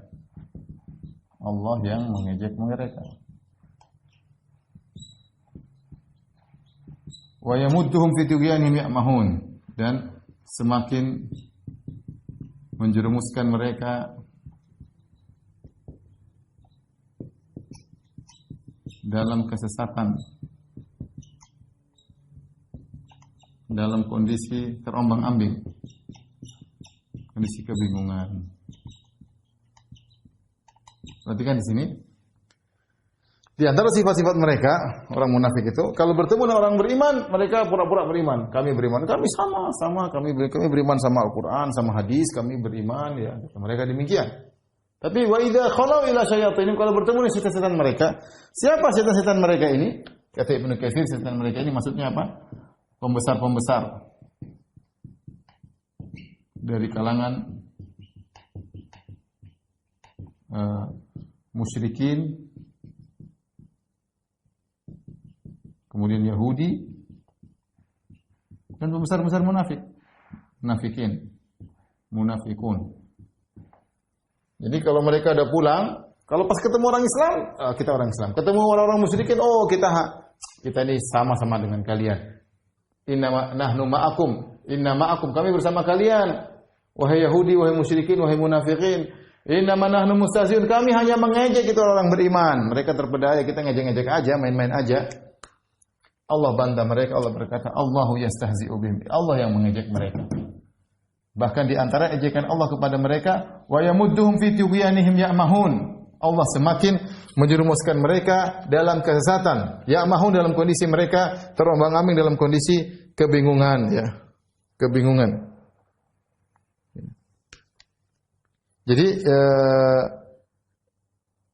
Wa yamudduhum fi tughyanihim ya'mahun, dan semakin menjerumuskan mereka dalam kesesatan, dalam kondisi terombang-ambing, kondisi kebingungan. Perhatikan di sini, di antara sifat-sifat mereka, orang munafik itu, kalau bertemu dengan orang beriman, mereka pura-pura beriman. Kami beriman, kami sama, kami beriman sama Al-Quran, sama hadis, kami beriman, ya. Mereka demikian. Tapi wa idza khalau ila syayatin, kalau bertemu dengan setan-setan mereka, siapa setan-setan mereka ini? Kata Ibnu Katsir, setan mereka ini maksudnya apa? Pembesar-pembesar dari kalangan musyrikin, kemudian Yahudi, dan pembesar-pembesar munafikun. Jadi kalau mereka ada pulang, kalau pas ketemu orang Islam, kita orang Islam. Ketemu orang-orang musyrikin, kita ini sama-sama dengan kalian. Inna nahnu ma'akum, kami bersama kalian. Wahai Yahudi, wahai musyrikin, wahai munafikin. Inna nahnu mustahzi'un, kami hanya mengejek itu orang beriman. Mereka terpedaya, kita ngejek-ngejek aja, main-main aja. Allah bantah mereka, Allah berkata, Allahu yastahzi'u bihim, Allah yang mengejek mereka. Bahkan di antara ejekan Allah kepada mereka, wa yamudduhum fi tughyanihim ya'mahun. Allah semakin menjerumuskan mereka dalam kesesatan. Ya'mahun, dalam kondisi mereka terombang-ambing, dalam kondisi kebingungan, ya. Kebingungan. Jadi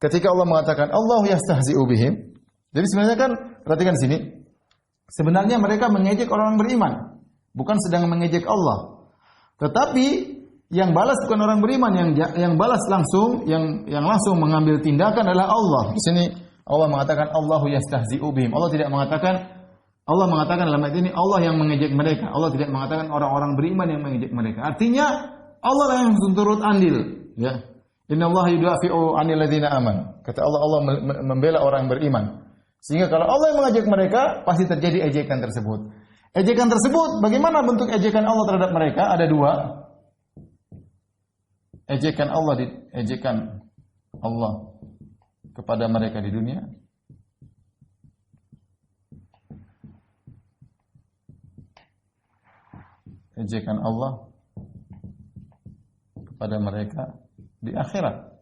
ketika Allah mengatakan Allahu yastahzi'u bihim, jadi sebenarnya kan perhatikan di sini, sebenarnya mereka mengejek orang beriman, bukan sedang mengejek Allah. Tetapi yang balas bukan orang beriman, yang balas langsung, yang langsung mengambil tindakan adalah Allah. Di sini Allah mengatakan Allahu yastahzi'u bihim. Allah mengatakan dalam ayat ini Allah yang mengejek mereka. Allah tidak mengatakan orang-orang beriman yang mengejek mereka. Artinya Allah lah yang turut andil, ya. Innallaha yudafi'u 'anil ladzina aman. Kata Allah membela orang beriman. Sehingga kalau Allah yang mengejek mereka, pasti terjadi ejekan tersebut. Ejekan tersebut, bagaimana bentuk ejekan Allah terhadap mereka? Ada dua. Ejekan Allah kepada mereka di dunia. Ejekan Allah kepada mereka di akhirat.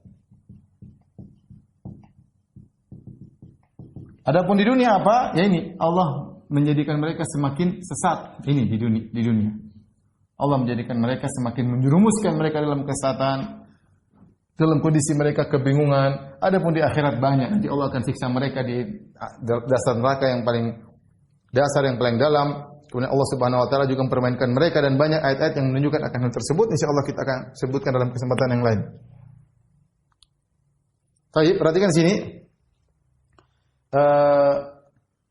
Adapun di dunia apa? Ya ini, Allah menjadikan mereka semakin sesat ini di dunia. Allah menjadikan mereka semakin menjerumuskan mereka dalam kesesatan, dalam kondisi mereka kebingungan. Adapun di akhirat banyak, nanti Allah akan siksa mereka di dasar neraka yang paling dalam. Kemudian Allah Subhanahu wa taala juga mempermainkan mereka, dan banyak ayat-ayat yang menunjukkan akan hal tersebut. Insyaallah kita akan sebutkan dalam kesempatan yang lain. Baik, perhatikan sini.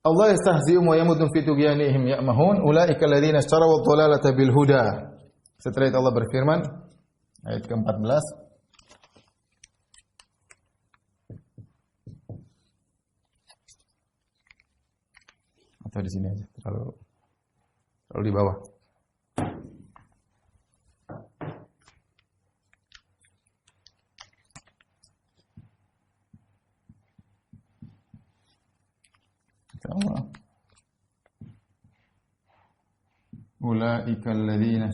Allah yastahzi'u wa yamuddu fi tughyanihim ya'mahun ulaika alladziina ishtaraw ad-dhalalata bil huda. Setelah itu Allah berfirman ayat ke-14, atau di sini aja, terlalu di bawah. Allah. Ulaika alladziina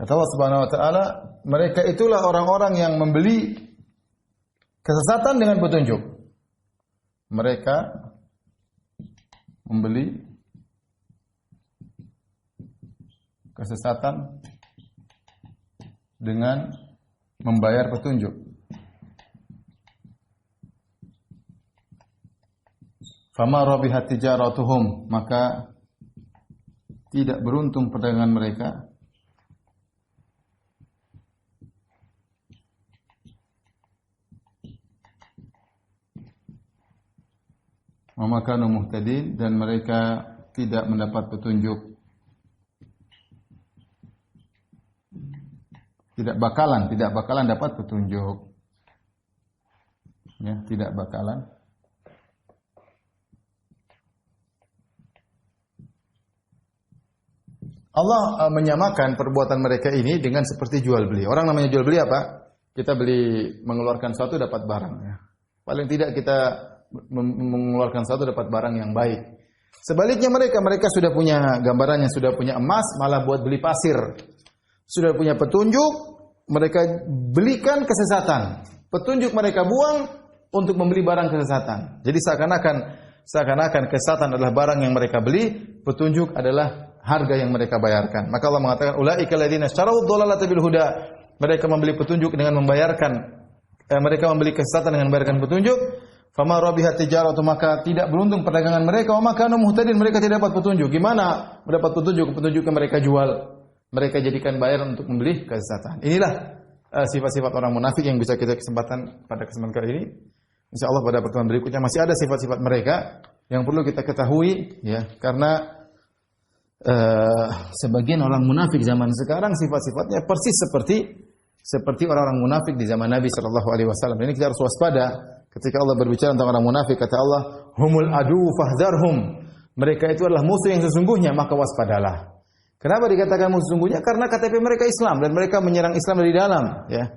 Kata Allah Subhanahu wa taala, mereka itulah orang-orang yang membeli kesesatan dengan petunjuk. Mereka membeli kesesatan dengan membayar petunjuk. Fama rabihat tijaratuhum, maka tidak beruntung perdagangan mereka. Wa ma kanu muhtadin, dan mereka tidak mendapat petunjuk. Tidak bakalan dapat petunjuk. Ya, tidak bakalan. Allah menyamakan perbuatan mereka ini dengan seperti jual beli. Orang namanya jual beli apa? Kita beli, mengeluarkan sesuatu dapat barang. Ya. Paling tidak kita mengeluarkan sesuatu dapat barang yang baik. Sebaliknya mereka sudah punya gambarannya, sudah punya emas, malah buat beli pasir. Sudah punya petunjuk, mereka belikan kesesatan. Petunjuk mereka buang untuk membeli barang kesesatan. Jadi seakan-akan kesesatan adalah barang yang mereka beli, petunjuk adalah harga yang mereka bayarkan. Maka Allah mengatakan, ulaika alladziina ishtaraw ad-dhalalata bil huda. Mereka membeli petunjuk dengan mereka membeli kesesatan dengan membayarkan petunjuk. Fama rabihat tijaratu, maka tidak beruntung perdagangan mereka. Wa ma kanu muhtadin, mereka tidak dapat petunjuk. Gimana mendapat petunjuk? Petunjuk yang mereka jual. Mereka jadikan bayar untuk membeli kesesatan. Inilah sifat-sifat orang munafik yang bisa kita kesempatan pada kesempatan kali ini. Insyaallah pada pertemuan berikutnya masih ada sifat-sifat mereka yang perlu kita ketahui, ya, karena sebagian orang munafik zaman sekarang sifat-sifatnya persis seperti orang-orang munafik di zaman Nabi sallallahu alaihi wasallam. Ini kita harus waspada ketika Allah berbicara tentang orang munafik. Kata Allah, humul adu fahdharhum. Mereka itu adalah musuh yang sesungguhnya, maka waspadalah. Kenapa dikatakan musuh sesungguhnya? Karena KTP mereka Islam dan mereka menyerang Islam dari dalam, ya.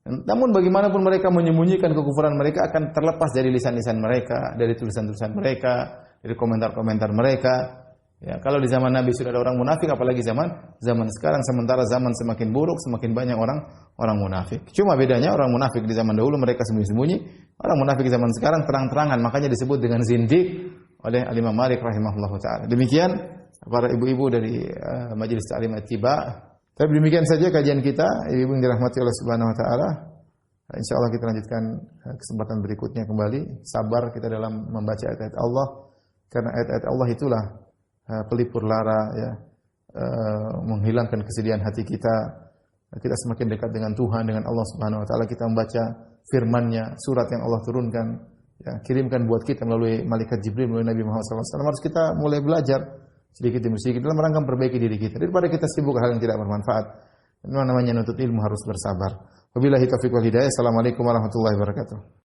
Namun bagaimanapun mereka menyembunyikan kekufuran mereka akan terlepas dari lisan-lisan mereka, dari tulisan-tulisan mereka, dari komentar-komentar mereka. Ya, kalau di zaman Nabi sudah ada orang munafik, apalagi zaman sekarang. Sementara zaman semakin buruk, semakin banyak orang munafik. Cuma bedanya orang munafik di zaman dahulu mereka sembunyi-sembunyi, orang munafik di zaman sekarang terang-terangan, makanya disebut dengan zindiq oleh Al-Imam Malik rahimahullahu taala. Demikian para ibu-ibu dari Majelis Ta'lim At-Tiba. Tapi demikian saja kajian kita, ibu yang dirahmati Allah Subhanahu wa taala. Insyaallah kita lanjutkan kesempatan berikutnya kembali. Sabar kita dalam membaca ayat-ayat Allah, karena ayat-ayat Allah itulah pelipur lara, ya, menghilangkan kesedihan hati kita. Kita semakin dekat dengan Tuhan, dengan Allah Subhanahu wa taala. Kita membaca firman-Nya, surat yang Allah turunkan, ya, kirimkan buat kita melalui malaikat Jibril, melalui Nabi Muhammad SAW. Harus kita mulai belajar sedikit demi sedikit dalam rangka memperbaiki diri kita. Daripada kita sibuk hal yang tidak bermanfaat. Namanya nuntut ilmu harus bersabar. Wabillahi taufiq wal hidayah. Assalamualaikum warahmatullahi wabarakatuh.